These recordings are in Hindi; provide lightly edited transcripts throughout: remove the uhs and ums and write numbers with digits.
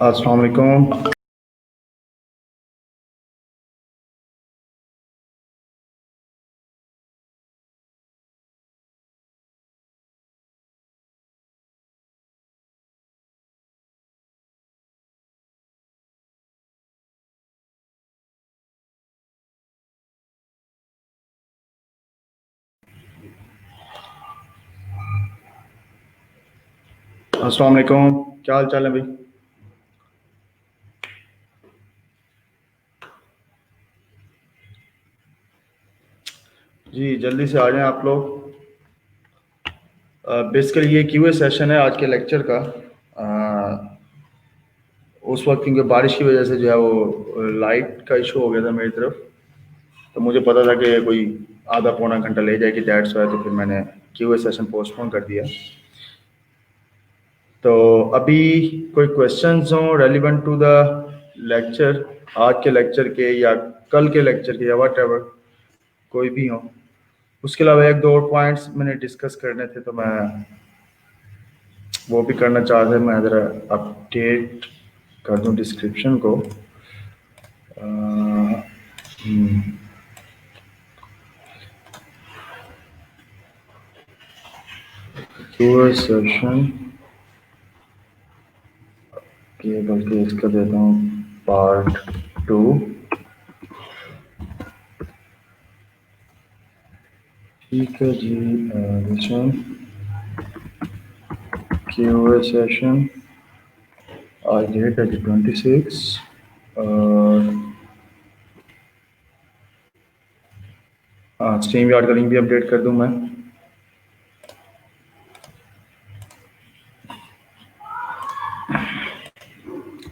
अस्सलाम वालेकुम। अस्सलाम वालेकुम, क्या हाल चाल है भाई? जी जल्दी से आ जाएं आप लोग। बेसिकली ये क्यूए सेशन है आज के लेक्चर का। अ, उस वक्त क्योंकि बारिश की वजह से जो है वो लाइट का इशू हो गया था मेरी तरफ, तो मुझे पता था कि कोई आधा पौना घंटा ले जाएगी, दैट्स वाई, तो फिर मैंने क्यूए सेशन पोस्टपोन कर दिया। तो अभी कोई क्वेश्चंस हों रेलिवेंट टू द लेक्चर, आज के लेक्चर के या कल के लेक्चर के या वट एवर, कोई भी हो। उसके अलावा एक दो और पॉइंट्स मैंने डिस्कस करने थे, तो मैं वो भी करना चाहता था। मैं ज़रा अपडेट कर दूं डिस्क्रिप्शन को। सेशन के बल्कि इसका देता हूँ पार्ट 2। ठीक है जी। दिस वन क्यूए सेशन आज डेट है 26 और हाँ, स्ट्रीम यार्ड का लिंक भी अपडेट कर दूं मैं।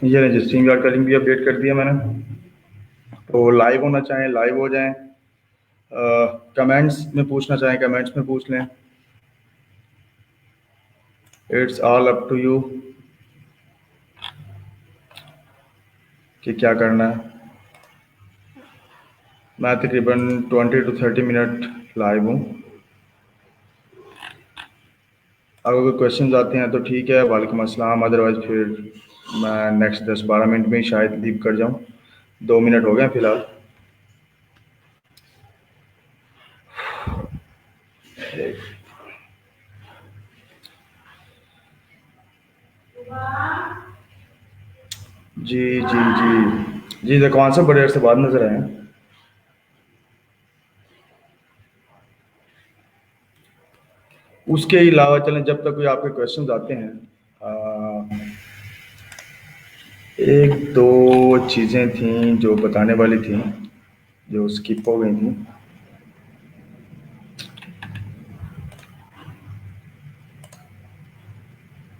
ये रहे, स्ट्रीम यार्ड का लिंक भी अपडेट कर दिया मैंने। तो लाइव होना चाहें लाइव हो जाएं, कमेंट्स में पूछना चाहें कमेंट्स में पूछ लें। It's all up to you कि क्या करना है। मैं तकरीबन 20 to 30 मिनट लाइव हूँ। अगर कोई क्वेश्चंस आते हैं तो ठीक है, वालेकुम अस्सलाम, अदरवाइज फिर मैं नेक्स्ट 10-12 मिनट में ही शायद लीव कर जाऊँ। 2 मिनट हो गए फिलहाल। जी जी जी जी, द कौन सा बड़े से बाद नजर आए। उसके अलावा चलें, जब तक कोई आपके क्वेश्चंस आते हैं, एक दो चीज़ें थी जो बताने वाली थी जो स्किप हो गई थी।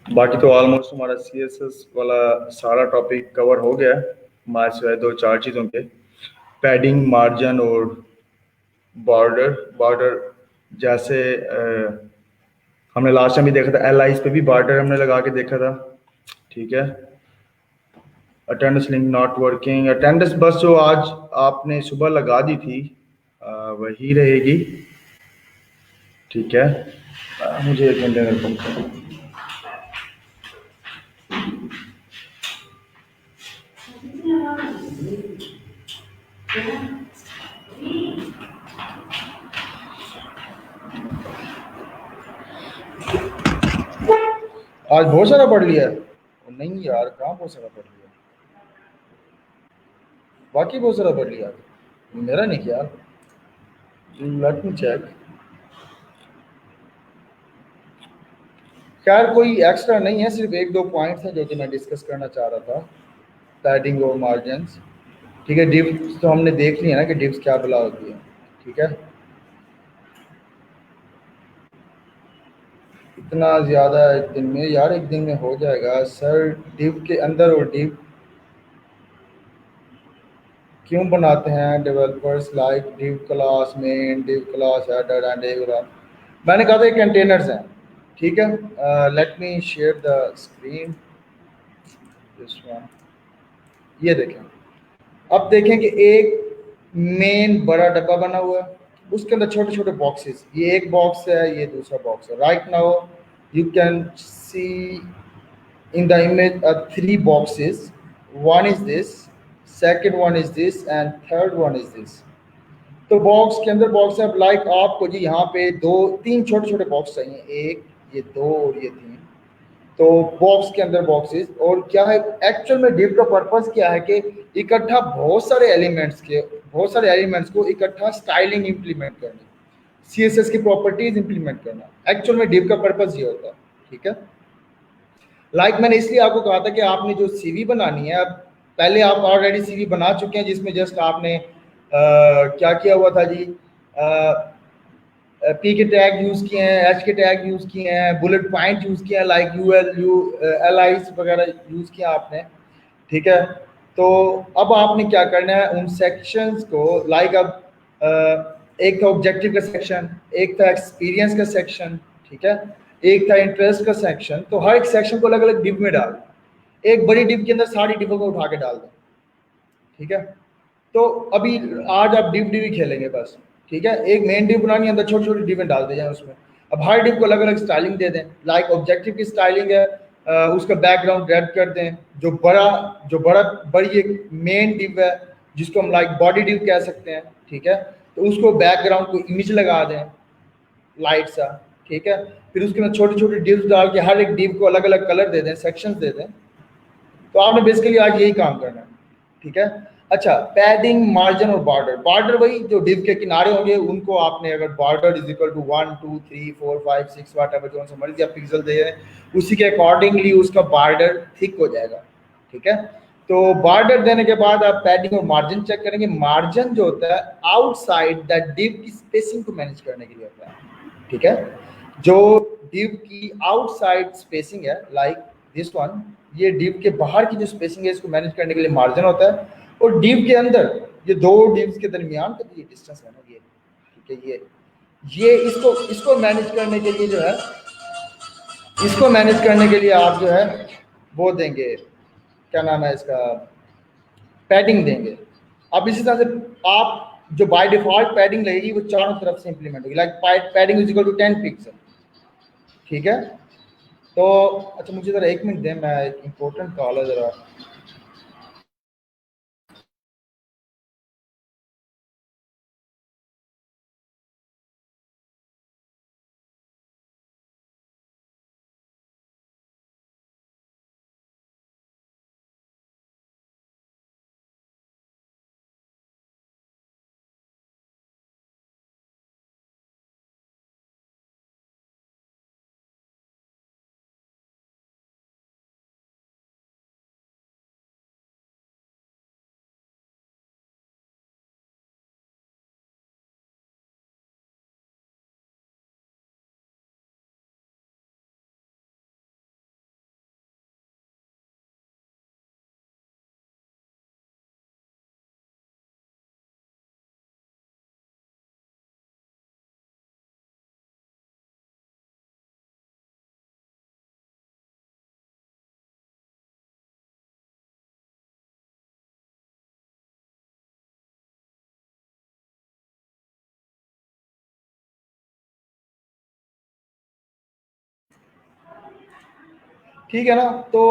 बाकी तो ऑलमोस्ट हमारा सीएसएस वाला सारा टॉपिक कवर हो गया है, हमारे सिवाय दो चार चीज़ों के। पैडिंग, मार्जिन और बॉर्डर। बॉर्डर जैसे हमने लास्ट टाइम भी देखा था, एल पे भी बॉर्डर हमने लगा के देखा था। ठीक है। Attendance link not working. Attendance बस जो आज आपने सुबह लगा दी थी वही रहेगी। ठीक है। मुझे एक घंटे में आज बहुत सारा पढ़ लिया है। नहीं यार, कहाँ बहुत सारा पढ़ लिया, बाकी बहुत सारा पढ़ लिया। मेरा नहीं किया। Let me check. खैर कोई एक्स्ट्रा नहीं है, सिर्फ एक दो पॉइंट्स हैं जो कि मैं डिस्कस करना चाह रहा था। पैडिंग और मार्जिन्स। ठीक है। डिप्स तो हमने देख लिया ना कि डिप्स क्या बला होती है। ठीक है। इतना ज़्यादा एक दिन में, यार एक दिन में हो जाएगा सर। डिव के अंदर और डिव क्यों बनाते हैं developers, like div class main, div class header and एवरा। मैंने कहा था ये कंटेनर्स हैं। ठीक है। Let me share the screen, this one. ये देखें। अब देखें कि एक मेन बड़ा डब्बा बना हुआ है, उसके अंदर छोटे छोटे बॉक्सेस। ये एक बॉक्स है, ये दूसरा बॉक्स है। Right now you can see in the image three boxes. One is this, second one is this, and third one is this. तो बॉक्स के अंदर बॉक्स है, लाइक आपको जी यहाँ पे दो तीन छोटे छोटे बॉक्स चाहिए, एक ये दो और ये तीन। तो बॉक्स के अंदर बॉक्सेस, और क्या है एक्चुअल में डिव का पर्पस क्या है कि इकट्ठा बहुत सारे एलिमेंट्स को इकट्ठा स्टाइलिंग इंप्लीमेंट करना, सीएसएस की प्रॉपर्टीज इंप्लीमेंट करना। एक्चुअल में डिव का पर्पस ये होता है, ठीक है। मैंने इसलिए आपको कहा था कि आपने जो सीवी बनानी है, अब पहले आप ऑलरेडी सीवी बना चुके हैं जिसमें जस्ट आपने क्या किया हुआ था जी, पी के टैग यूज किए हैं, एच के टैग यूज किए हैं, बुलेट पॉइंट यूज किए हैं, लाइक एल आई वगैरह यूज किया आपने, ठीक है। तो अब आपने क्या करना है, उन सेक्शंस को अब एक था ऑब्जेक्टिव का सेक्शन, एक था एक्सपीरियंस का सेक्शन, ठीक है, एक था इंटरेस्ट का सेक्शन। तो हर एक सेक्शन को अलग अलग डिव में डाल, एक बड़ी डिव के अंदर सारी डिवों को उठा के डाल दें, ठीक है। तो अभी आज आप डिव डिव ही खेलेंगे बस, ठीक है। एक मेन डिव बनानी है, अंदर छोटी छोटी डिवें डाल दे जाए उसमें। अब हर डिव को अलग अलग स्टाइलिंग दे दें, लाइक ऑब्जेक्टिव की स्टाइलिंग है, उसका बैकग्राउंड रेड कर दें। जो बड़ा बड़ी एक मेन डिव है जिसको हम लाइक बॉडी डिव कह सकते हैं, ठीक है, तो उसको बैकग्राउंड को इमेज लगा दें लाइट सा, ठीक है। फिर उसके अंदर छोटी छोटी डिव्स डाल के हर एक डिव को अलग अलग कलर दे दें, सेक्शंस दे दें। तो आपने बेसिकली आज यही काम करना है, ठीक है। अच्छा, पैडिंग, मार्जिन और बॉर्डर वही जो डिव के किनारे होंगे उनको आपने अगर border is equal to 1 2 3 4 5 6 whatever जो सा मर्जी आप पिक्सल दे रहे हैं, उसी के अकॉर्डिंगली उसका बॉर्डर थिक हो जाएगा, ठीक है। तो बॉर्डर देने के बाद आप पैडिंग और मार्जिन चेक करेंगे। मार्जिन जो होता है आउटसाइड दैट डिव की स्पेसिंग को मैनेज करने के लिए होता है, ठीक है। जो डिव की आउटसाइड स्पेसिंग है लाइक दिस वन, ये डिव के बाहर की जो स्पेसिंग है इसको मैनेज करने के लिए मार्जिन होता है। और डिव के अंदर ये दो डिव्स के दरमियान का ये डिस्टेंस है ना, ये ठीक है, ये इसको मैनेज करने के लिए जो है, इसको मैनेज करने के लिए आप जो है वो देंगे, क्या नाम है इसका, पैडिंग देंगे। अब इसी तरह से आप जो बाय डिफॉल्ट पैडिंग लगेगी वो चारों तरफ से इंप्लीमेंट होगी, like padding is equal to 10 pixel, ठीक है। तो अच्छा मुझे ज़रा 1 मिनट दें, मैं एक इम्पोर्टेंट कॉल है ज़रा। ठीक है ना। तो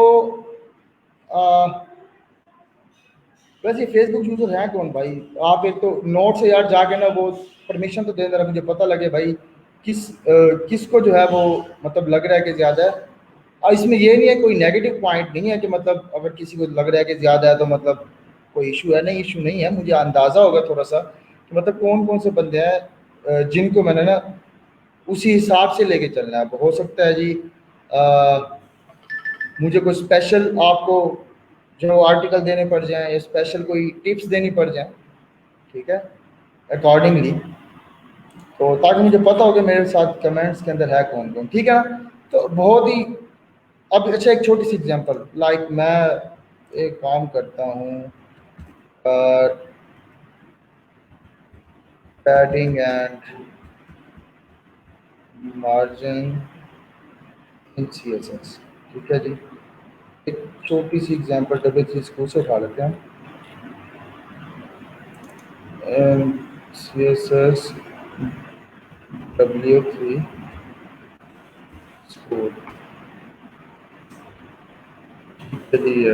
वैसे फेसबुक यूजर हैं कौन भाई? आप एक तो नोट से यार जाके ना वो परमिशन तो दे देना, मुझे पता लगे भाई किसको जो है वो मतलब लग रहा है कि ज़्यादा है। और इसमें ये नहीं है, कोई नेगेटिव पॉइंट नहीं है कि मतलब अगर किसी को लग रहा है कि ज़्यादा है तो मतलब कोई इशू है, नहीं इशू नहीं है। मुझे अंदाज़ा होगा थोड़ा सा कि मतलब कौन कौन से बंदे हैं जिनको मैंने ना उसी हिसाब से लेके चलना है। हो सकता है जी मुझे कोई स्पेशल आपको जो आर्टिकल देने पड़ जाए या स्पेशल कोई टिप्स देनी पड़ जाए, ठीक है, अकॉर्डिंगली, तो ताकि मुझे पता हो कि मेरे साथ कमेंट्स के अंदर है कौन कौन, ठीक है ना। तो बहुत ही अब अच्छा एक छोटी सी एग्जांपल, लाइक मैं एक काम करता हूँ padding and margin in CSS, ठीक है जी। एक छोटी सी एग्जांपल डब्ल्यू3 स्कूल से उठा लेते हैं। CSS W3 स्कूल, जी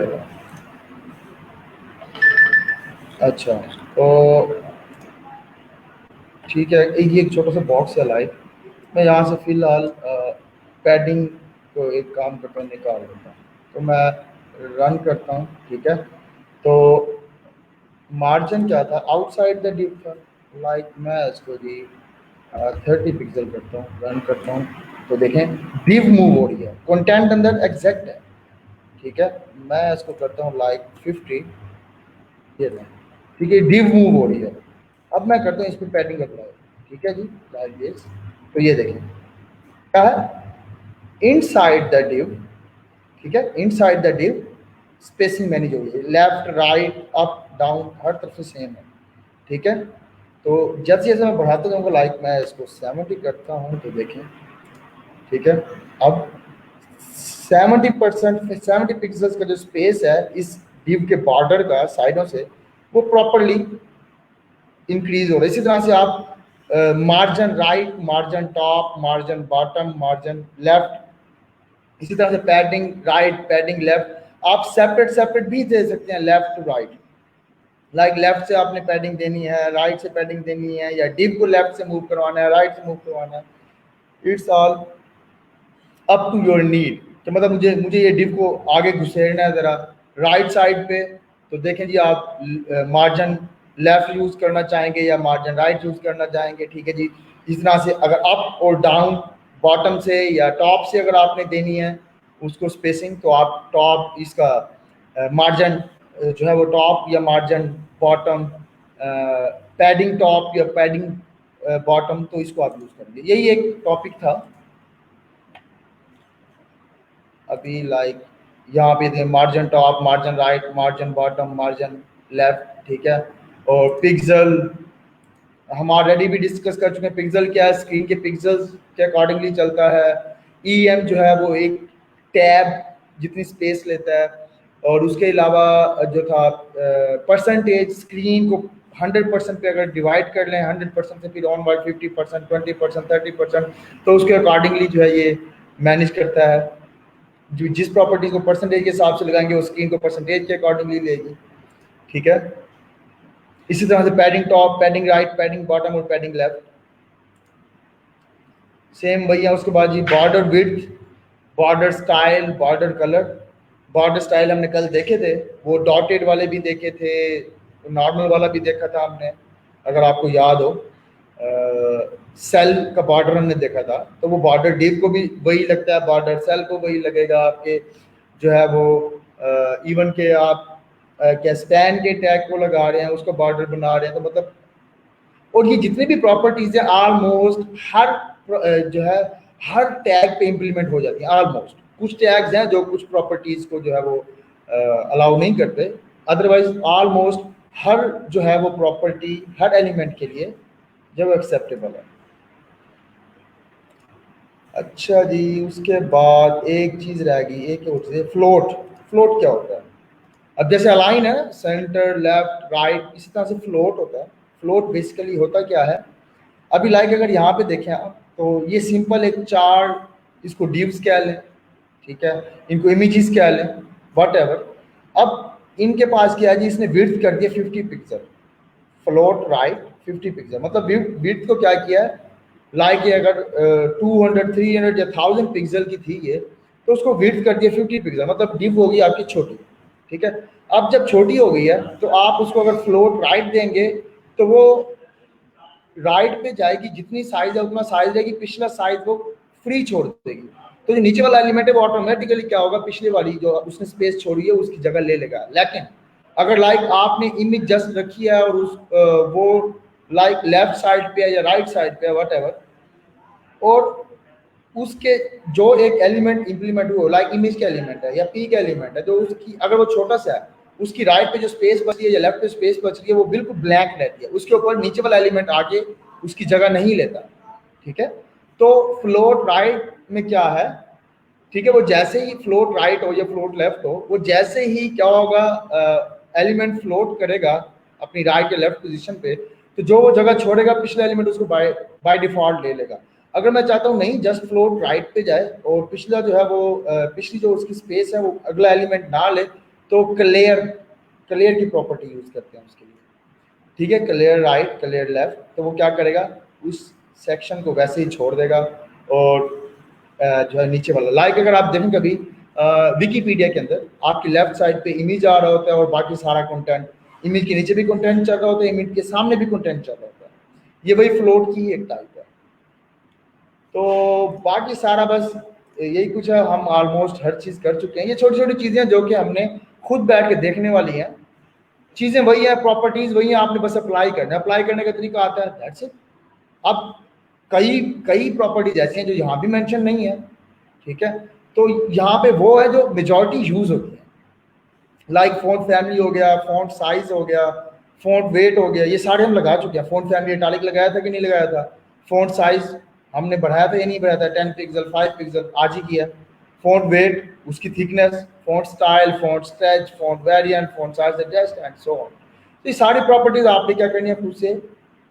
अच्छा, तो ठीक है, ये एक छोटा सा बॉक्स है लाइक, मैं यहाँ से फिलहाल पैडिंग को एक काम करता हूँ, निकाल देता हूँ। तो मैं रन करता हूँ, ठीक है। तो मार्जिन क्या था, आउटसाइड द डिव था, लाइक मैं इसको जी 30 पिक्सल करता हूँ, रन करता हूँ। तो देखें डिव मूव हो रही है, कंटेंट अंदर एग्जैक्ट है, ठीक है। मैं इसको करता हूँ लाइक 50, ये लें, ठीक है, डिव मूव हो रही है। अब मैं करता हूँ इस पर पैडिंग अप्लाई, ठीक है जी, लाइक दिस। तो ये देखें क्या है, इनसाइड द डिव, ठीक है, inside the div spacing manage हो गई, लेफ्ट राइट अप डाउन हर तरफ से सेम है, ठीक है। तो जैसे जैसे मैं बढ़ाता जाऊँगा, लाइक मैं इसको 70 करता हूँ, तो देखें, ठीक है। अब 70% 70 पिक्सल्स का जो स्पेस है इस डिव के बॉर्डर का साइडों से, वो प्रॉपरली इंक्रीज हो रहा है। इसी तरह से आप margin right, margin top, margin bottom, margin left, इसी तरह से पैडिंग राइट, पैडिंग लेफ्ट आप सेपरेट सेपरेट भी दे सकते हैं, left to right. Like left से आपने पैडिंग देनी है, राइट से पैडिंग देनी है, या डिव को लेफ्ट से मूव करवाना है, राइट से मूव करवाना है, it's all up to your need. तो मतलब मुझे मुझे ये डिव को आगे घुसेड़ना है ज़रा राइट साइड पे, तो देखें जी आप मार्जिन लेफ्ट यूज़ करना चाहेंगे या मार्जिन राइट यूज़ करना चाहेंगे, ठीक है जी। इस तरह से अगर अप और डाउन, बॉटम से या टॉप से अगर आपने देनी है उसको स्पेसिंग, तो आप टॉप इसका मार्जिन जो है वो टॉप या मार्जिन बॉटम, पैडिंग टॉप या पैडिंग बॉटम, तो इसको आप यूज़ करेंगे। यही एक टॉपिक था अभी, लाइक यहाँ पे थे margin top, margin right, margin bottom, margin left, ठीक है। और पिक्सल हम ऑलरेडी भी डिस्कस कर चुके हैं, पिक्सल क्या है, स्क्रीन के पिक्सल्स के अकॉर्डिंगली चलता है। ईएम जो है वो एक टैब जितनी स्पेस लेता है, और उसके अलावा जो था परसेंटेज, स्क्रीन को 100% पे अगर डिवाइड कर लें, 100% से फिर ऑन बाय 50%, 20%, 30%, तो उसके अकॉर्डिंगली जो है ये मैनेज करता है। जो जिस प्रॉपर्टी को परसेंटेज के हिसाब से लगाएंगे वो स्क्रीन को परसेंटेज के अकॉर्डिंगली लेगी, ठीक है। इसी तरह से padding top, padding right, padding bottom और पैडिंग लेफ्ट सेम वही है। उसके बाद जी border width, border style, border colour. Border style हमने कल देखे थे, वो डॉटेड वाले भी देखे थे, नॉर्मल वाला भी देखा था हमने, अगर आपको याद हो। सेल का बॉर्डर हमने देखा था, तो वो बॉर्डर डिव को भी वही लगता है, बॉर्डर सेल को वही लगेगा आपके, जो है वो इवन के आप क्या स्टैंड के टैग को लगा रहे हैं, उसको बॉर्डर बना रहे हैं, तो मतलब, और ये जितनी भी प्रॉपर्टीज है ऑलमोस्ट हर जो है हर टैग पे इंप्लीमेंट हो जाती है ऑलमोस्ट। कुछ टैग्स हैं जो कुछ प्रॉपर्टीज को जो है वो अलाउ नहीं करते, अदरवाइज ऑलमोस्ट हर जो है वो प्रॉपर्टी हर एलिमेंट के लिए जब एक्सेप्टेबल है। अच्छा जी, उसके बाद एक चीज रह गई, एक होती है फ्लोट। फ्लोट क्या होता है? अब जैसे अलाइन है सेंटर, लेफ्ट, राइट, इसी तरह से फ्लोट होता है। फ्लोट बेसिकली होता क्या है, अभी लाइक अगर यहाँ पे देखें आप, तो ये सिंपल एक चार, इसको डिव्स कह लें, ठीक है, इनको इमेजेस कह लें, वट एवर। अब इनके पास क्या है जी, इसने विड्थ कर दिया 50 पिक्सल, फ्लोट राइट 50 पिक्सल, मतलब विड्थ को क्या किया है, लाइक ये अगर 200, 300 या 1000 पिक्सल की थी ये, तो उसको विड्थ कर दिया 50 पिक्सल, मतलब डिव होगी आपकी छोटी, ठीक है। अब जब छोटी हो गई है तो आप उसको अगर फ्लोट राइट देंगे तो वो राइट पे जाएगी, जितनी साइज है उतना साइज रहेगी, पिछला साइज वो फ्री छोड़ देगी। तो जो नीचे वाला एलिमेंट है वो ऑटोमेटिकली क्या होगा, पिछले वाली जो उसने स्पेस छोड़ी है उसकी जगह ले लेगा। लेकिन अगर लाइक आपने इमेज जस्ट रखी है और उस वो लाइक लेफ्ट साइड पे है या राइट साइड पे है वट एवर, और उसके जो एक एलिमेंट इंप्लीमेंट हुआ, लाइक इमेज का एलिमेंट है या पी का एलिमेंट है, जो उसकी अगर वो छोटा सा है, उसकी राइट पे जो स्पेस बच रही है या लेफ्ट पे स्पेस बच रही है वो बिल्कुल ब्लैंक रहती है, उसके ऊपर नीचे वाला एलिमेंट आके उसकी जगह नहीं लेता, ठीक है। तो फ्लोट राइट में क्या है, ठीक है, वो जैसे ही फ्लोट राइट हो या फ्लोट लेफ्ट हो, वो जैसे ही क्या होगा, एलिमेंट फ्लोट करेगा अपनी राइट या लेफ्ट पोजीशन पे, तो जो वो जगह छोड़ेगा पिछला एलिमेंट उसको बाय बाय डिफॉल्ट ले लेगा। अगर मैं चाहता हूँ नहीं जस्ट फ्लोट राइट पे जाए और पिछला जो है वो पिछली जो उसकी स्पेस है वो अगला एलिमेंट ना ले, तो क्लियर क्लियर की प्रॉपर्टी यूज करते हैं उसके लिए। ठीक है, क्लियर राइट क्लियर लेफ्ट, तो वो क्या करेगा, उस सेक्शन को वैसे ही छोड़ देगा और जो है नीचे वाला, लाइक अगर आप देखें कभी विकीपीडिया के अंदर आपकी लेफ्ट साइड पे इमेज आ रहा होता है और बाकी सारा कंटेंट, इमेज के नीचे भी कंटेंट चल रहा होता है, इमेज के सामने भी कंटेंट चल रहा होता है, ये वही फ्लोट की एक टाइप है। तो बाकी सारा बस यही कुछ है, हम ऑलमोस्ट हर चीज़ कर चुके हैं। ये छोटी छोटी चीज़ें जो कि हमने खुद बैठ के देखने वाली हैं, चीज़ें वही है, प्रॉपर्टीज वही है, आपने बस अप्लाई करना है, अप्लाई करने का तरीका आता है, दैट्स इट। अब कई कई प्रॉपर्टीज ऐसी हैं जो यहाँ भी मेंशन नहीं है, ठीक है, तो यहाँ पे वो है जो मेजॉरिटी यूज होती है, लाइक फॉन्ट फैमिली हो गया, फॉन्ट साइज हो गया, फॉन्ट वेट हो गया, ये सारे हम लगा चुके हैं। फॉन्ट फैमिली इटालिक लगाया था कि नहीं लगाया था, फॉन्ट साइज हमने बढ़ाया था या नहीं बढ़ाया था, 10 पिक्सल 5 पिक्सल आज ही किया, फॉन्ट वेट उसकी thickness, font style, font stretch, font variant, font size adjust and so on. तो ये सारी प्रॉपर्टीज आपने क्या करनी है, खुद से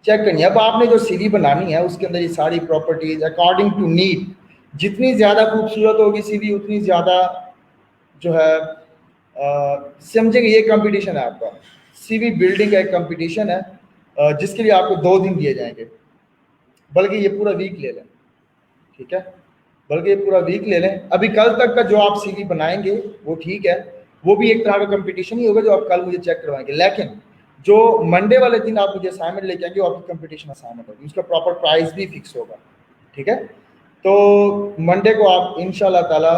चेक करनी है। अब आपने जो सीवी बनानी है उसके अंदर ये सारी प्रॉपर्टीज अकॉर्डिंग टू नीड, जितनी ज्यादा खूबसूरत होगी सीवी उतनी ज्यादा जो है समझेंगे, ये कंपटीशन है आपका, सीवी बिल्डिंग का एक कंपटीशन है, जिसके लिए आपको 2 दिन दिए जाएंगे, बल्कि ये पूरा वीक ले लें, ठीक है, बल्कि ये पूरा वीक ले लें। अभी कल तक का जो आप सीवी बनाएंगे वो ठीक है, वो भी एक तरह का कंपटीशन ही होगा जो आप कल मुझे चेक करवाएंगे, लेकिन जो मंडे वाले दिन आप मुझे असाइनमेंट लेके आएंगे वो आपकी कंपटीशन असाइनमेंट होगी, उसका प्रॉपर प्राइस भी फिक्स होगा, ठीक है। तो मंडे को आप इंशाल्लाह ताला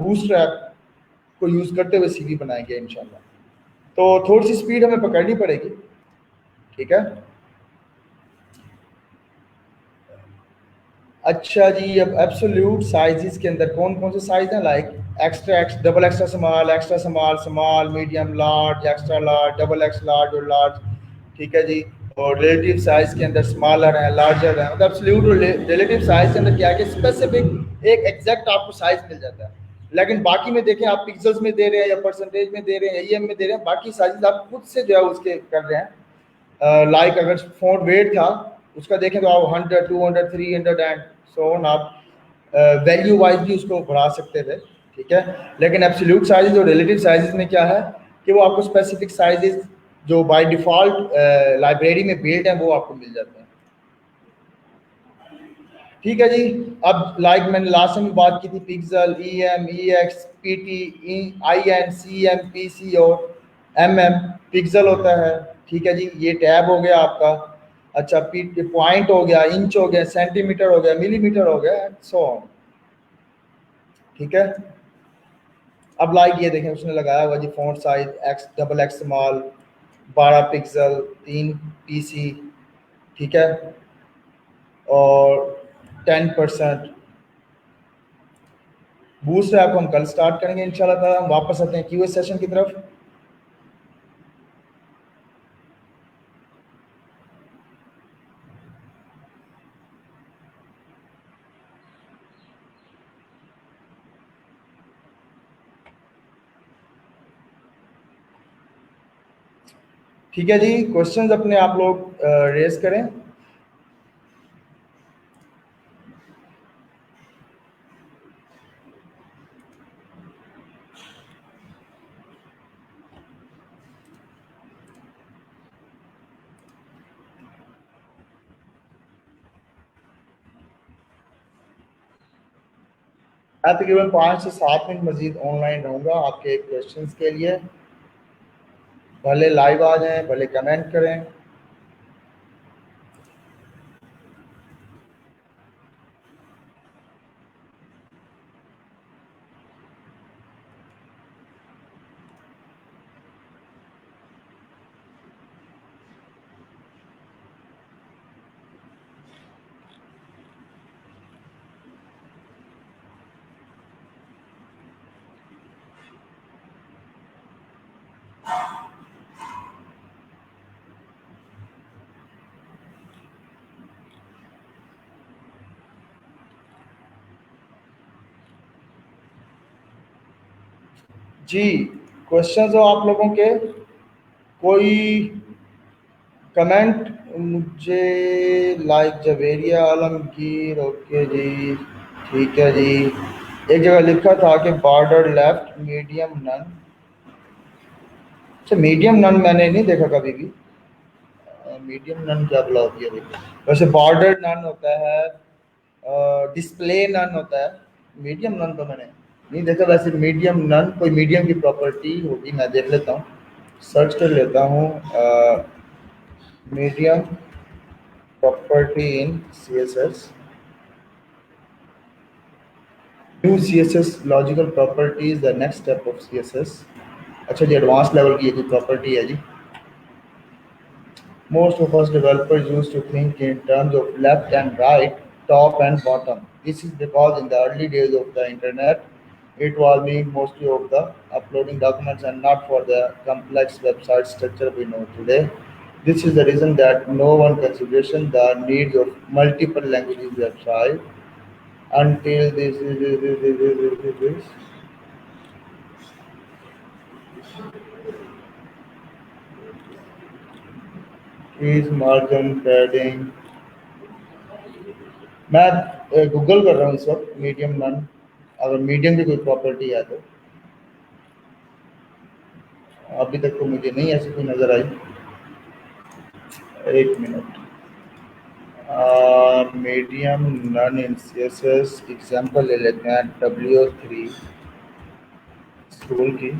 बूस्ट ऐप को यूज करते हुए सीवी बनाएंगे इंशाल्लाह। तो थोड़ी सी स्पीड हमें पकड़नी पड़ेगी, ठीक है। अच्छा जी, अब एब्सोल्यूट साइजेस के अंदर कौन कौन से साइज हैं, like extra x, double extra small, small medium large, extra large, double x large और लार्ज, ठीक है जी। और रिलेटिव साइज के अंदर स्मॉलर है, लार्जर है, मतलब एब्सोल्यूट और रिलेटिव साइज के अंदर क्या है कि स्पेसिफिक एक एग्जैक्ट आपको साइज मिल जाता है, लेकिन बाकी में देखें आप पिक्सल्स में दे रहे हैं या परसेंटेज में दे रहे हैं, ईएम में दे रहे हैं, बाकी साइज आप खुद से जो है उसके कर रहे हैं। लाइक अगर फोन वेट था उसका देखें तो आप 100 200 300 एंड सो ऑन, आप वैल्यू वाइज भी उसको बढ़ा सकते थे, ठीक है। लेकिन एब्सोल्यूट साइजेस और रिलेटिव साइजेस में क्या है कि वो आपको स्पेसिफिक साइजेस जो बाय डिफॉल्ट लाइब्रेरी में बिल्ट हैं वो आपको मिल जाते हैं, ठीक है जी। अब लाइक मैंने लास्ट टाइम बात की थी, pixel, E M, E X, P T, I N, C M, P C और एम एम, पिक्सल होता है, ठीक है जी, ये टैब हो गया आपका। अच्छा, पी पॉइंट हो गया, इंच हो गया, सेंटीमीटर हो गया, मिलीमीटर हो गया, सो ऑन, ठीक है। अब लाइक ये देखें उसने लगाया हुआ जी font size x, double x small, 12 pixel, 3 pc, ठीक है, और 10%। बूस्ट ऐप हम कल स्टार्ट करेंगे इंशाल्लाह ताला। हम वापस आते हैं क्यूए सेशन की तरफ। ठीक है जी, क्वेश्चंस अपने आप लोग रेज करें। मैं तकरीबन 5 से 7 मिनट मजीद ऑनलाइन रहूंगा आपके क्वेश्चंस के लिए, भले लाइव आ जाएं भले कमेंट करें। जी, क्वेश्चंस हो आप लोगों के, कोई कमेंट मुझे लाइक जवेरिया आलमगीर, ओके जी, ठीक है जी। एक जगह लिखा था कि बॉर्डर लेफ्ट मीडियम नन। अच्छा, मीडियम नन मैंने नहीं देखा कभी भी। मीडियम नन क्या बुला होती है देखो। वैसे बॉर्डर नन होता है, डिस्प्ले नन होता है। मीडियम नन तो मैंने नहीं देखा। वैसे मीडियम नन कोई मीडियम की प्रॉपर्टी होगी, मैं देख लेता हूँ, सर्च कर लेता हूँ। Medium property in CSS। New CSS logical properties the next step of CSS। अच्छा जी, एडवांस लेवल की ये कोई प्रॉपर्टी है जी। Most of us developers used to think in terms of left and right, top and bottom. This is because in the early days of the internet, it was meant mostly of the uploading documents and not for the complex website structure we know today. This is the reason that no one consideration the needs of multiple languages website until this. Is margin padding। मैं गूगल कर रहा हूँ इस वक्त मीडियम नन, अगर मीडियम की कोई प्रॉपर्टी है तो। अभी तक तो मुझे नहीं ऐसी कोई नज़र आई। एक minute. Medium none in CSS example ले लेते हैं, W3 स्कूल की।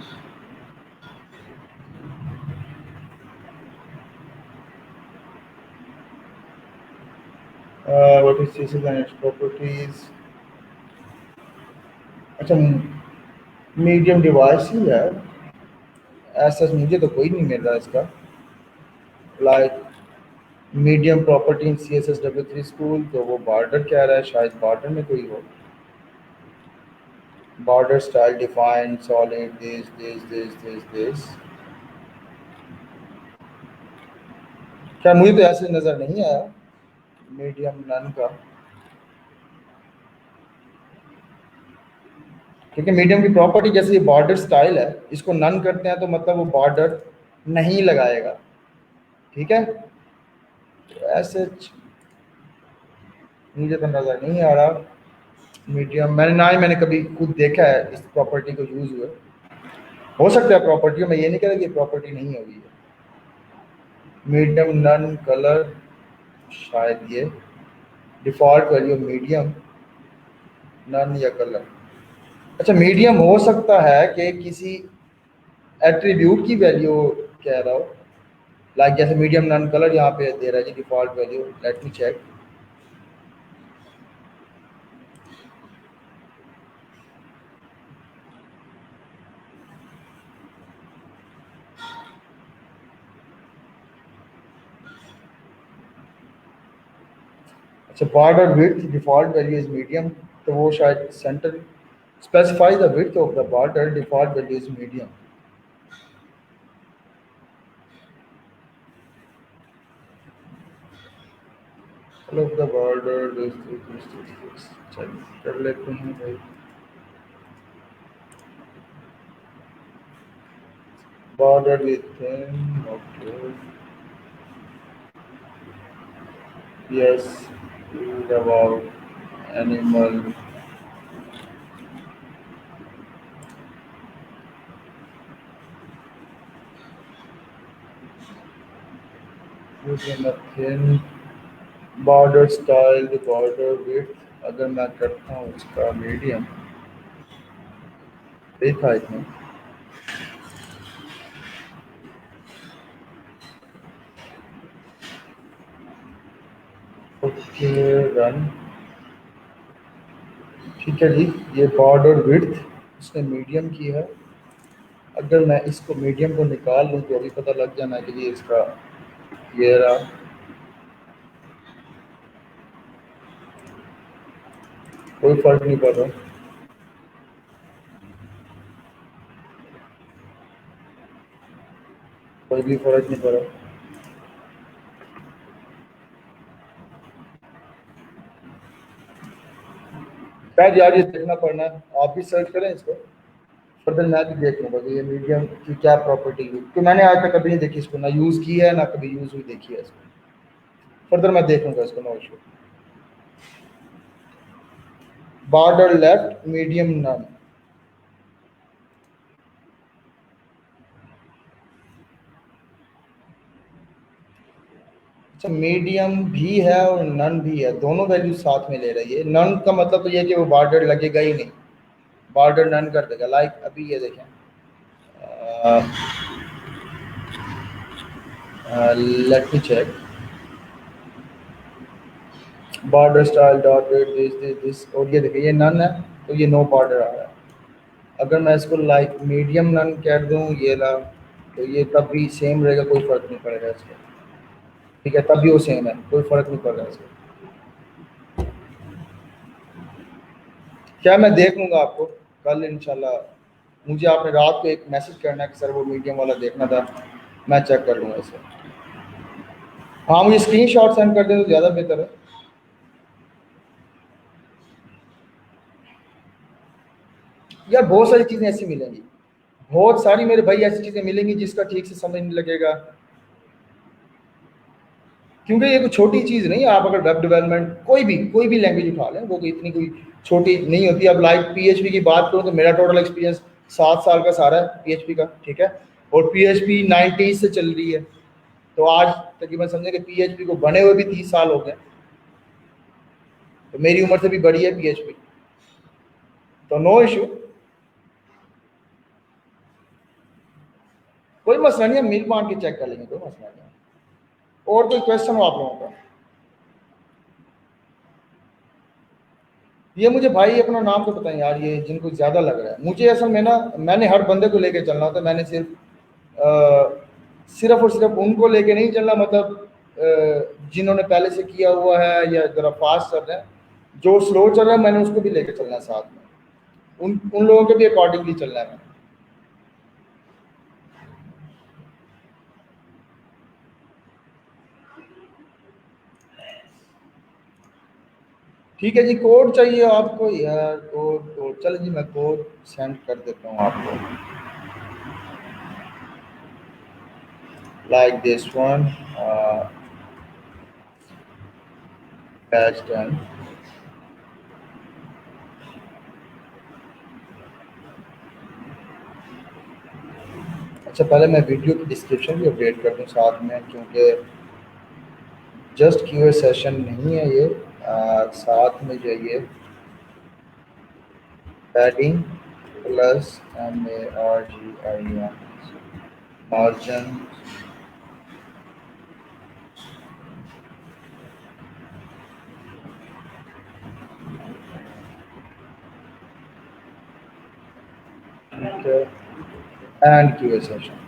What is CSS and its properties. अच्छा, मीडियम डिवाइस ही है, ऐसा मुझे तो कोई नहीं मिल रहा इसका। Like medium property in CSS W3 school, तो वो बॉर्डर कह रहा है, शायद बॉर्डर में कोई हो। Border style define solid this. क्या मुझे तो ऐसे नज़र नहीं आया मीडियम नन का। क्योंकि मीडियम की प्रॉपर्टी जैसे ये बॉर्डर स्टाइल है, इसको नन करते हैं तो मतलब वो बॉर्डर नहीं लगाएगा, ठीक है। तो ऐसे मुझे तो नज़र नहीं आ रहा मीडियम। मैंने ना ही मैंने कभी खुद देखा है इस प्रॉपर्टी को यूज़ हुए। हो सकता है प्रॉपर्टी में, ये नहीं कह रहा कि प्रॉपर्टी नहीं होगी। मीडियम नन कलर, शायद ये डिफ़ॉल्ट वैल्यू मीडियम नन या कलर। अच्छा, मीडियम हो सकता है कि किसी एट्रीब्यूट की वैल्यू कह रहा हो, लाइक जैसे मीडियम नन कलर यहाँ पे दे रहा है जी default value. Let me check. अच्छा, border width default value is medium, तो वो शायद centre specify the width of the border default value is medium. Of the border कर लेते हैं भाई। Border with okay, yes, about animal. Border style border width अगर मैं करता हूँ इसका मीडियम, देखा इसमें। Okay, run. ठीक है जी, ये बॉर्डर विड्थ इसने मीडियम की है। अगर मैं इसको मीडियम को निकाल लूँ तो अभी पता लग जाना कि ये इसका ये रहा। कोई फर्क नहीं पड़ रहा, कोई भी फर्क नहीं पड़ रहा। शायद यार ये देखना पड़ना है, आप भी सर्च करें इसको, फर्दर मैं भी देख लूँगा कि ये मीडियम की क्या प्रॉपर्टी हुई, क्योंकि मैंने आज तक कभी नहीं देखी इसको, ना यूज़ की है ना कभी यूज़ हुई देखी है इसको। फर्दर मैं देख लूंगा इसको, no issue. Border left medium none. अच्छा, मीडियम भी है और नन भी है, दोनों वैल्यू साथ में ले रही है। नन का मतलब तो ये है कि वो बॉर्डर लगेगा ही नहीं, बॉर्डर नन कर देगा। लाइक अभी ये देखें, let me check, border style dot this, और ये देखिए ये नन है तो ये नो बॉर्डर आ रहा है। अगर मैं इसको लाइक मीडियम नन कर दूं, ये ला, तो ये तब भी सेम रहेगा, कोई फर्क नहीं पड़ेगा इसका। ठीक है, तब भी वो सेम है, कोई फर्क नहीं पड़ रहा इसका। क्या, मैं देख लूंगा आपको कल इंशाल्लाह। मुझे आपने रात को एक मैसेज करना है कि सर वो मीडियम वाला देखना था, मैं चेक कर लूंगा इसे। हाँ, मुझे स्क्रीनशॉट सेंड कर दें तो ज़्यादा बेहतर है। यार बहुत सारी चीज़ें ऐसी मिलेंगी, बहुत सारी मेरे भाई ऐसी चीज़ें मिलेंगी जिसका ठीक से समझ नहीं लगेगा, क्योंकि ये कोई छोटी चीज़ नहीं है। आप अगर वेब डेवलपमेंट कोई भी लैंग्वेज उठा लें, वो कोई इतनी कोई छोटी नहीं होती। अब लाइक पीएचपी की बात करूँ तो मेरा टोटल एक्सपीरियंस 7 साल का सारा है पीएचपी का, ठीक है, और पीएचपी 90 से चल रही है, तो आज तकरीबन समझे कि पीएचपी को बने हुए भी 30 साल हो गए, तो मेरी उम्र से भी बड़ी है पीएचपी, तो नो इशू, कोई मसला नहीं है, मिल बांट के चेक कर लेंगे, कोई मसला नहीं है। और कोई क्वेश्चन हो आप लोगों का? ये मुझे भाई अपना नाम तो बताएं यार, ये जिनको ज़्यादा लग रहा है। मुझे असल में ना, मैंने हर बंदे को लेके चलना होता है, मैंने सिर्फ और सिर्फ उनको लेके नहीं चलना, मतलब जिन्होंने पहले से किया हुआ है या ज़रा फास्ट चल रहे हैं, जो स्लो चल रहा है मैंने उसको भी लेके चलना है साथ में, उन उन लोगों के भी अकॉर्डिंगली चलना है मैंने। ठीक है जी, कोड चाहिए आपको यार? कोड कोड चलो जी, मैं कोड सेंड कर देता हूँ आपको, like this one, batch done. अच्छा, पहले मैं वीडियो की डिस्क्रिप्शन भी अपडेट कर दूँ साथ में, क्योंकि जस्ट क्यूए सेशन नहीं है ये, साथ में जो ये पैडिंग प्लस MARGIN मार्जिन, ठीक है, एंड क्यूए सेशन।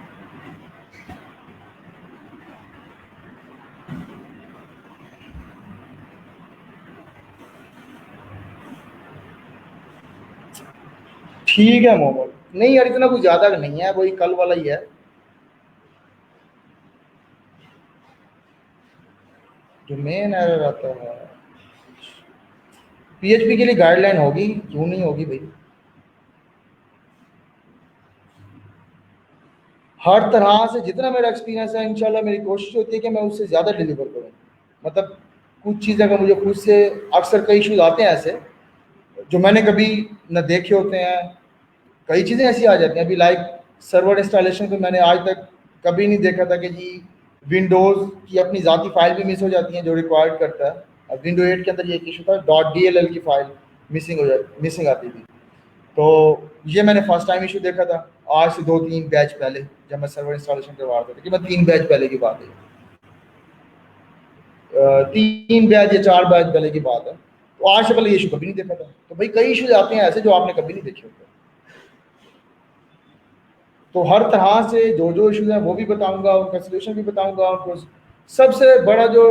ठीक है मोहम्मद, नहीं यार इतना कुछ ज़्यादा नहीं है, वही कल वाला ही है। डोमेन एरर आता है, पीएचपी के लिए गाइडलाइन होगी, क्यों नहीं होगी भाई? हर तरह से जितना मेरा एक्सपीरियंस है, इंशाल्लाह मेरी कोशिश होती है कि मैं उससे ज़्यादा डिलीवर करूँ। मतलब कुछ चीज़ें अगर मुझे खुद से, अक्सर कई इशूज़ आते हैं ऐसे जो मैंने कभी न देखे होते हैं, कई चीज़ें ऐसी आ जाती हैं। अभी लाइक सर्वर इंस्टॉलेशन पे मैंने आज तक कभी नहीं देखा था कि जी विंडोज़ की अपनी ज़ाती फाइल भी मिस हो जाती हैं जो रिक्वायर्ड करता है। अब विंडो 8 के अंदर ये एक इशू था, .dll की फाइल मिसिंग आती थी, तो ये मैंने फर्स्ट टाइम इशू देखा था आज से 2-3 बैच पहले, जब मैं सर्वर इंस्टॉलेशन करवा रहा था, कि मैं 3 बैच पहले की बात है, 3 बैच या 4 बैच पहले की बात है, तो आज से पहले ये इशू कभी नहीं देखा था। तो भाई कई इशूज आते हैं ऐसे जो आपने कभी नहीं देखे होते, तो हर तरह से जो जो इशूज हैं वो भी बताऊंगा, उनका सोल्यूशन भी बताऊंगा उनको। सबसे बड़ा जो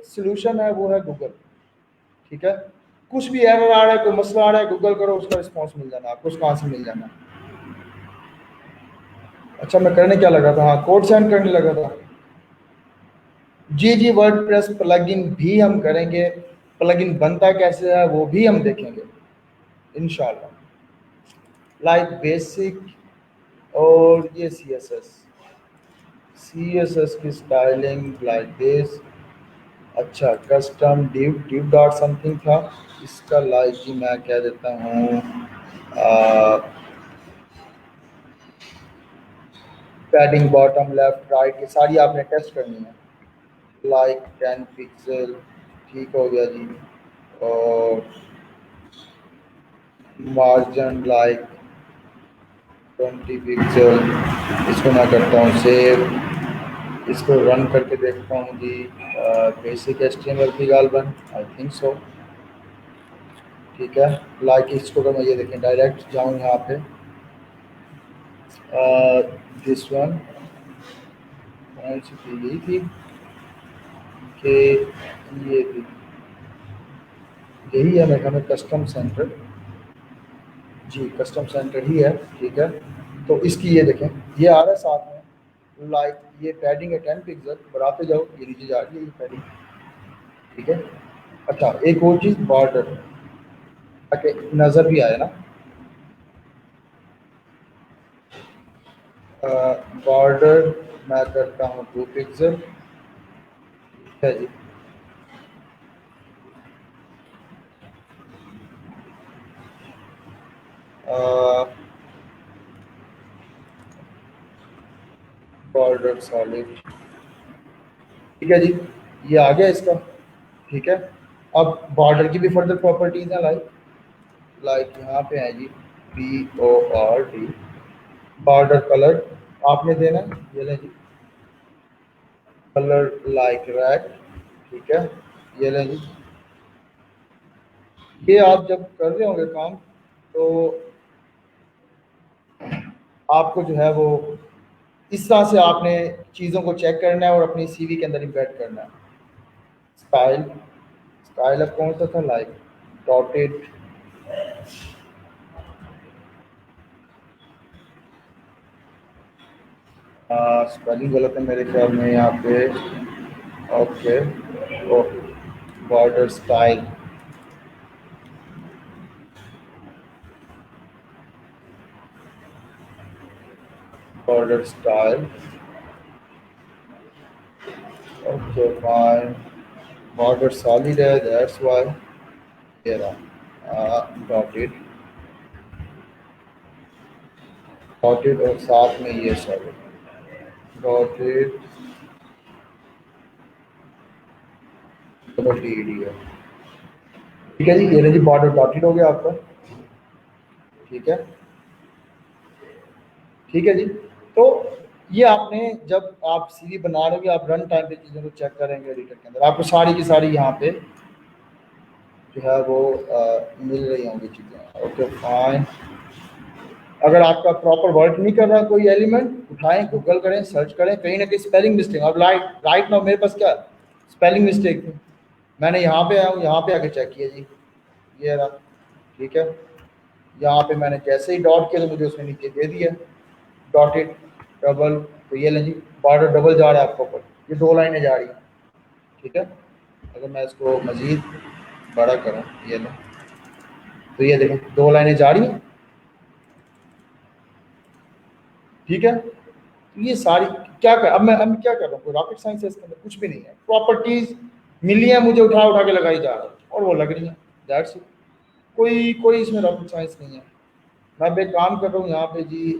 सोल्यूशन है वो है गूगल, ठीक है, कुछ भी एरर आ रहा है, कोई मसला आ रहा है, गूगल करो, उसका रिस्पॉन्स मिल जाना आपको, उसका आंसर मिल जाना। अच्छा, मैं करने क्या लगा था? हाँ, कोड सेंड करने लगा था। जी जी, वर्डप्रेस प्लगइन भी हम करेंगे, प्लगइन बनता कैसे है वो भी हम देखेंगे इंशाल्लाह, लाइक बेसिक, और ये सी एस एस की स्टाइलिंग लाइक दिस, अच्छा, custom div div dot something था। इसका लाइक जी मैं क्या देता हूँ, पैडिंग बॉटम लेफ्ट राइट ये सारी आपने टेस्ट करनी है। लाइक 10 पिक्सल, ठीक हो गया जी। और मार्जिन लाइक 20 पिक्सल, इसको मैं करता हूँ सेव। इसको रन करके देखता हूँ जी। बेसिक एचटीएमएल की गालबन, आई थिंक सो। ठीक है, लाइक इसको तो मैं ये देखें डायरेक्ट जाऊँ यहाँ पे, दिस वन कौन सी थी, यही थी कि ये थी, यही है मेरे ख्याल में कस्टम सेंटर। जी कस्टम सेंटर ही है। ठीक है, तो इसकी ये देखें, ये आ रहा है साथ में, लाइक ये पैडिंग है 10 पिक्सल, बढ़ाते जाओ ये नीचे जा रही है ये पैडिंग। ठीक है, अच्छा एक और चीज़ बॉर्डर, ताकि नज़र भी आए ना। बॉर्डर मैं करता हूँ 2 पिक्सल। है जी। बॉर्डर सॉलिड, ठीक है जी, ये आ गया इसका। ठीक है, अब बॉर्डर की भी फर्दर प्रॉपर्टीज हैं, लाइक यहाँ पे है जी, BORD, बॉर्डर कलर आपने देना है, ये लें जी, कलर लाइक रेड। ठीक है, ये लें जी। ये आप जब कर रहे होंगे काम, तो आपको जो है वो इस तरह से आपने चीज़ों को चेक करना है और अपनी सीवी के अंदर इम्बेड करना है। स्टाइल, स्टाइल अब कौन सा था, लाइक डॉटेड, स्पेलिंग गलत है मेरे ख्याल में यहाँ पे। Okay, border style, border style, okay fine. Border solid है, दैट्स वाई ये रहा डॉटेड, डॉटेड और साथ में ये solid, dotted double T D है। ठीक है जी, ये रही जी बॉर्डर डॉटेड हो गया आपका। ठीक है, ठीक है जी। तो ये आपने जब आप सीवी बना रहे हो, आप रन टाइम पे चीज़ों को चेक करेंगे एडिटर के अंदर, आपको सारी की सारी यहाँ पे जो है वो मिल रही होंगी चीज़ें। Okay fine. अगर आपका प्रॉपर वर्क नहीं कर रहा कोई एलिमेंट, उठाएं गूगल करें सर्च करें, कहीं ना कहीं स्पेलिंग मिस्टेक, अब राइट नाउ मेरे पास क्या स्पेलिंग मिस्टेक थी, मैंने यहाँ पे आया हूँ, यहाँ पे आके चेक किया जी, ये रहा। ठीक है, यहाँ पे मैंने जैसे ही डॉट किया तो मुझे उसने नीचे दे दिया डॉटेड डबल, तो ये लें जी बॉर्डर डबल जा रहा है आपको ऊपर, ये 2 लाइनें जा रही हैं। ठीक है, अगर मैं इसको मज़ीद बड़ा करूँ, ये लें, तो ये देखें 2 लाइनें जा रही हैं। ठीक है, तो ये सारी क्या कर, अब मैं क्या कर रहा हूँ, कोई रॉकेट साइंस है इसके अंदर, कुछ भी नहीं है, प्रॉपर्टीज मिली है मुझे, उठा उठा के लगाई जा रहा है और वो लग रही है, दैट्स इट। कोई कोई इसमें रॉकेट साइंस नहीं है। मैं अब एक काम कर रहा हूँ यहाँ पे जी,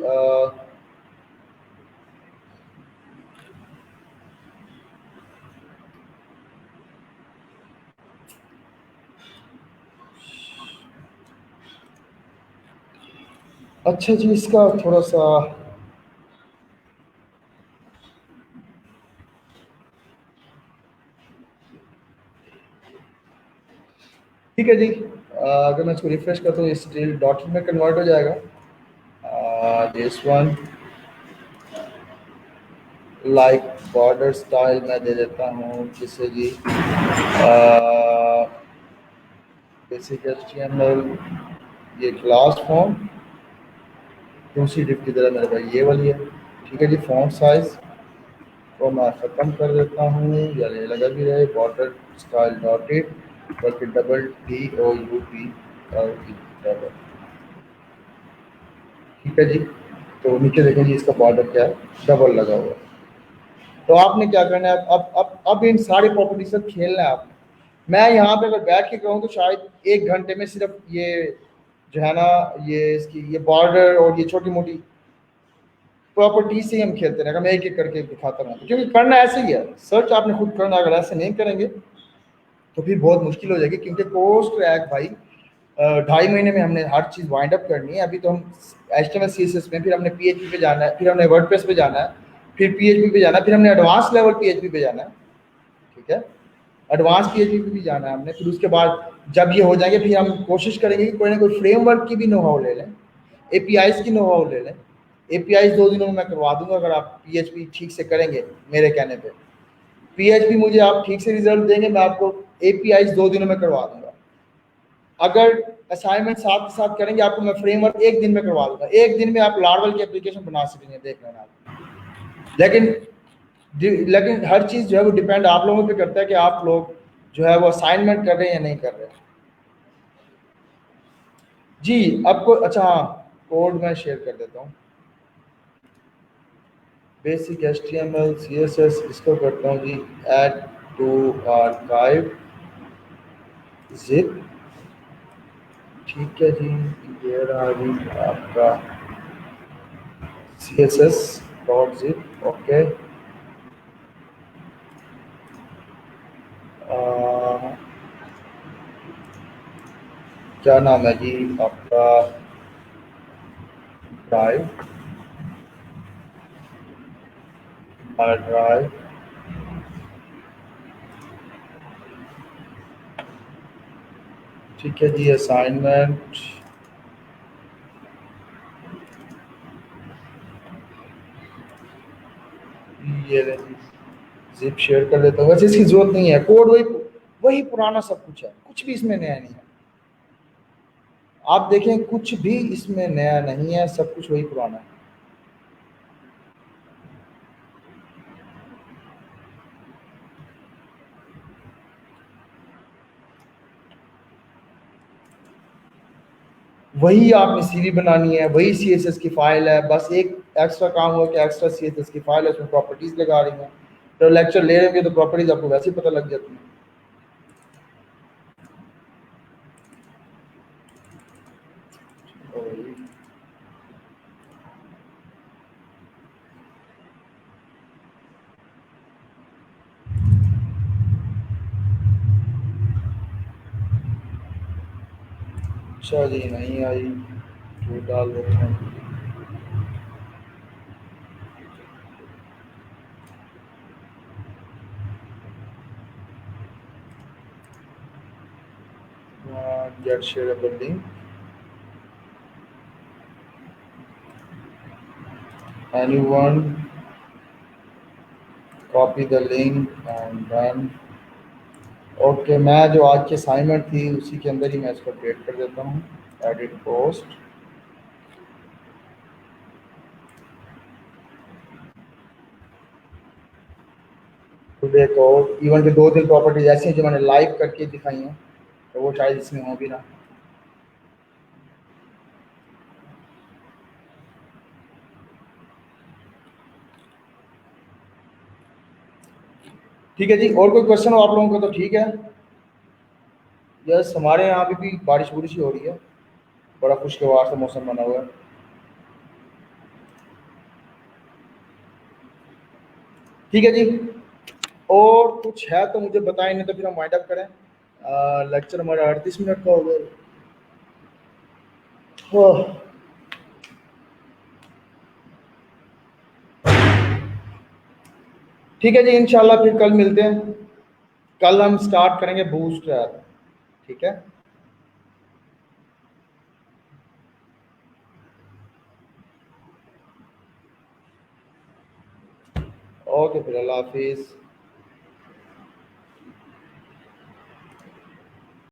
अच्छा जी इसका थोड़ा सा, ठीक है जी, अगर मैं इसको रिफ्रेश करता हूँ, ये स्टिल डॉट में कन्वर्ट हो जाएगा। This one like border style मैं दे देता हूँ जिससे जी, बेसिक HTML, ये क्लास फॉर्म, दूसरी डिप की तरह मेरे भाई ये वाली है। ठीक है जी, फॉन्ट साइज को मैं ख़त्म कर देता हूँ, या ये लगा भी रहे, बॉर्डर स्टाइल डॉटेड, बल्कि DOUT डबल। ठीक है जी, तो नीचे देखें जी इसका बॉर्डर क्या है, डबल लगा हुआ है। तो आपने क्या करना है, अब इन सारी प्रॉपर्टी से खेलना है आपने। मैं यहाँ पे अगर बैठ के कहूँ तो शायद 1 घंटे में सिर्फ ये जो है ना, ये इसकी ये बॉर्डर और ये छोटी मोटी प्रॉपर्टी से ही हम खेलते रहेंगे। मैं एक एक करके दिखाता रहूँगा, क्योंकि करना ऐसे ही है, सर्च आपने खुद करना। अगर ऐसे नहीं करेंगे तो फिर बहुत मुश्किल हो जाएगी, क्योंकि पोस्ट रैक भाई 2.5 महीने में हमने हर चीज़ वाइंड अप करनी है। अभी तो हम HTML CSS में, फिर हमने PHP पे जाना है, फिर हमने वर्डप्रेस पे जाना है, फिर PHP पे जाना है, फिर हमने एडवांस लेवल PHP पे जाना है। ठीक है, एडवांस PHP पे भी जाना है हमने। फिर उसके बाद जब ये हो जाएंगे, फिर हम कोशिश करेंगे कि कोई ना कोई फ्रेमवर्क की भी नो हाउ ले लें, APIs की नो हाउ ले लें। APIs 2 दिनों में मैं करवा दूंगा अगर आप PHP ठीक से करेंगे मेरे कहने पे। PHP मुझे आप ठीक से रिजल्ट देंगे, मैं आपको APIs 2 दिनों में करवा दूंगा। अगर असाइनमेंट साथ के साथ करेंगे, आपको मैं फ्रेमवर्क 1 दिन में करवा दूंगा। 1 दिन में आप लार्वल की एप्लीकेशन बना सकेंगे, देख लेना आप। लेकिन हर चीज़ जो है वो डिपेंड आप लोगों पे करता है कि आप लोग जो है वो असाइनमेंट कर रहे हैं या नहीं कर रहे हैं। जी आपको, अच्छा हाँ, कोड मैं शेयर कर देता हूँ। बेसिक HTML CSS इसको करता हूँ जी, ऐड टू आर्काइव जिप। ठीक है जी, ये रहा जी आपका CSS.zip। ओके, क्या नाम है जी आपका, ड्राइव, ड्राइव। ठीक है जी, असाइनमेंट ये जिप शेयर कर देता हूँ। वैसे इसकी जरूरत नहीं है, कोड वही वही पुराना सब कुछ है, कुछ भी इसमें नया नहीं है। आप देखें, कुछ भी इसमें नया नहीं है, सब कुछ वही पुराना है। वही आपने CV बनानी है, वही CSS की फाइल है, बस एक एक्स्ट्रा काम हुआ कि एक्स्ट्रा CSS की फाइल है, उसमें प्रॉपर्टीज लगा रही हैं। तो लेक्चर ले रहे तो प्रॉपर्टीज आपको वैसे ही पता लग जाती है। अच्छा जी, नहीं आई तो डाल देते हैं। Get shareable link, anyone copy the link and then okay. मैं जो आज की असाइनमेंट थी उसी के अंदर ही मैं इसको अपडेट कर देता हूँ, एडिट पोस्ट। टुडे को इवन के 2 दिन प्रॉपर्टीज ऐसी हैं जो मैंने लाइव करके दिखाई हैं, तो वो शायद इसमें हो भी ना। ठीक है जी, और कोई क्वेश्चन हो आप लोगों का तो ठीक है। यस, हमारे यहाँ पे भी बारिश बुरिश ही हो रही है, बड़ा खुशगवार सा मौसम बना हुआ है। ठीक है जी, और कुछ है तो मुझे बताएं, नहीं तो फिर हम वाइंड अप करें। लेक्चर हमारा 38 मिनट का हो गया। ओह, ठीक है जी, इंशाल्लाह फिर कल मिलते हैं। कल हम स्टार्ट करेंगे बूस्ट ऐप। ठीक है, ओके, फिर अल्लाह हाफिज़।